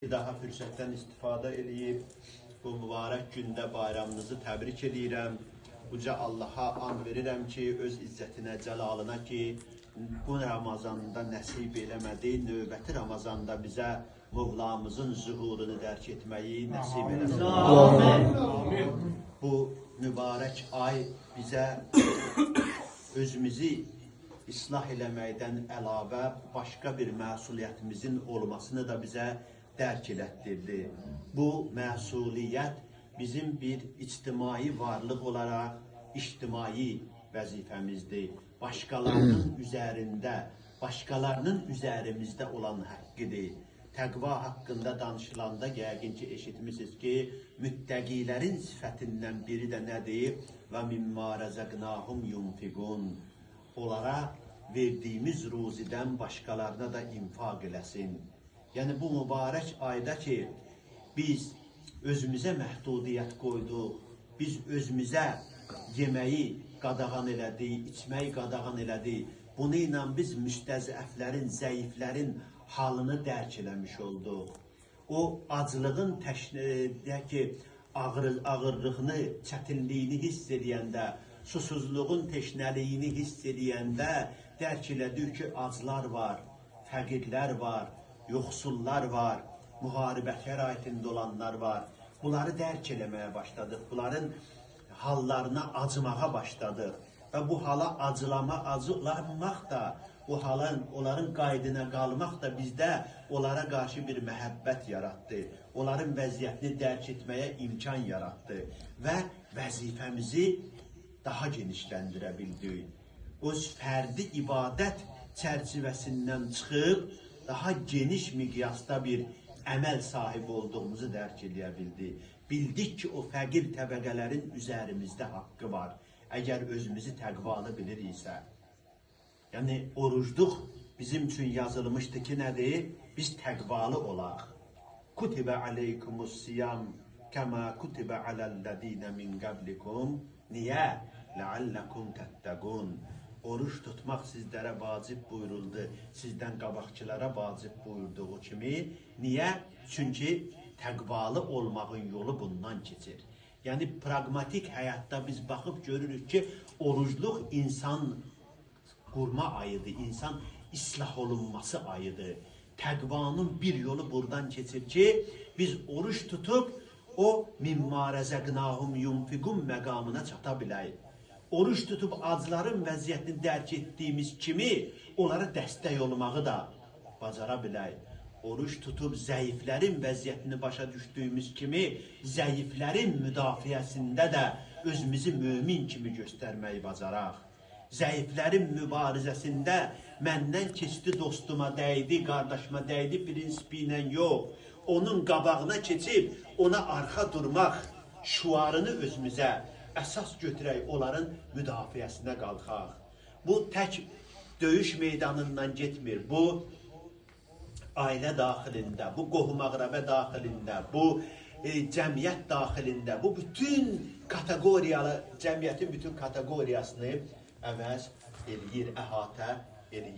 Bir daha fürsətdən istifadə edib bu mübarək gündə bayramınızı təbrik edirəm. Uca Allaha and verirəm ki, öz izzətinə, cəlalına ki, bu Ramazanda nəsib eləmədi, növbəti Ramazanda bizə Mövlamızın zuhurunu dərk etməyi nəsib eləsin. Bu mübarək ay bizə özümüzü islah eləməkdən əlavə başqa bir məsuliyyətimizin olmasını da bizə dərk elətdirdi. Bu məsuliyyət bizim bir ictimai varlıq olaraq ictimai vəzifəmizdir. Başqalarının üzərində, başqalarının üzərimizdə olan haqqıdır. Təqva haqqında danışılanda yəqin ki, eşitmişsiniz ki, müttəqilərin sifətindən biri də nədir? Və mimmə rəzəqnahum yunfiqun. Onlara verdiyimiz ruzidən başqalarına da infaq eləsin. Yəni bu mübarək ayda ki, biz özümüzə məhdudiyyət qoyduq, biz özümüzə yeməyi qadağan elədik, içməyi qadağan elədik. Bunu ilə biz müstəzəflərin, zəiflərin halını dərk eləmiş olduq. O aclığın ağırlığını, çətinliyini hiss edəndə, susuzluğun teşnəliyini hiss edəndə dərk elədik ki, aclar var, fəqirlər var, yoxsullar var, müharibət şəraitində olanlar var. Bunları dərk eləməyə başladıq, bunların hallarına acımağa başladıq. Və bu hala acılanmaq da, bu halın, onların qaydına qalmaq da bizdə onlara qarşı bir məhəbbət yaratdı. Onların vəziyyətini dərk etməyə imkan yaratdı və vəzifəmizi daha genişləndirə bildik. Öz fərdi ibadət çərçivəsindən çıxıb, daha geniş miqyasda bir əməl sahibi olduğumuzu dərk edə bildik. Bildik ki, o fəqir təbəqələrin üzərimizdə haqqı var, əgər özümüzü təqvalı biliriksə. Yəni, orucluq bizim üçün yazılmışdı ki, nədir? Biz təqvalı olaq. Kutibə aleykumus siyam kəmə kutibə aləllədinə min qəblikum. Niyə? Ləalləkum təttəqun. Oruç tutmaq sizlərə vacib buyuruldu, sizdən qabaqçılara vacib buyurduğu kimi. Niyə? Çünki təqvalı olmağın yolu bundan keçir. Yəni, pragmatik həyatda biz baxıb görürük ki, orucluq insan qurma ayıdır, insan islah olunması ayıdır. Təqvanın bir yolu buradan keçir ki, biz oruç tutub, o mimmə rəzəqnahum yunfiqun məqamına çata biləyik. Oruç tutub acların vəziyyətini dərk etdiyimiz kimi, onlara dəstək olmağı da bacara biləyik. Oruç tutub zəiflərin vəziyyətini başa düşdüyümüz kimi, zəiflərin müdafiəsində də özümüzü mömin kimi göstərməyi bacaraq. Zəiflərin mübarizəsində məndən keçdi, dostuma dəydi, qardaşıma dəydi prinsipi ilə yox. Onun qabağına keçib, ona arxa durmaq şüarını özümüzə əsas götürək, onların müdafiəsinə qalxaq. Bu tək döyüş meydanından getmir, bu ailə daxilində, bu qohum-əqrəbə daxilində, bu cəmiyyət daxilində, bu bütün kateqoriyalı, cəmiyyətin bütün kateqoriyasını əvəz eləyir, əhatə eləyir.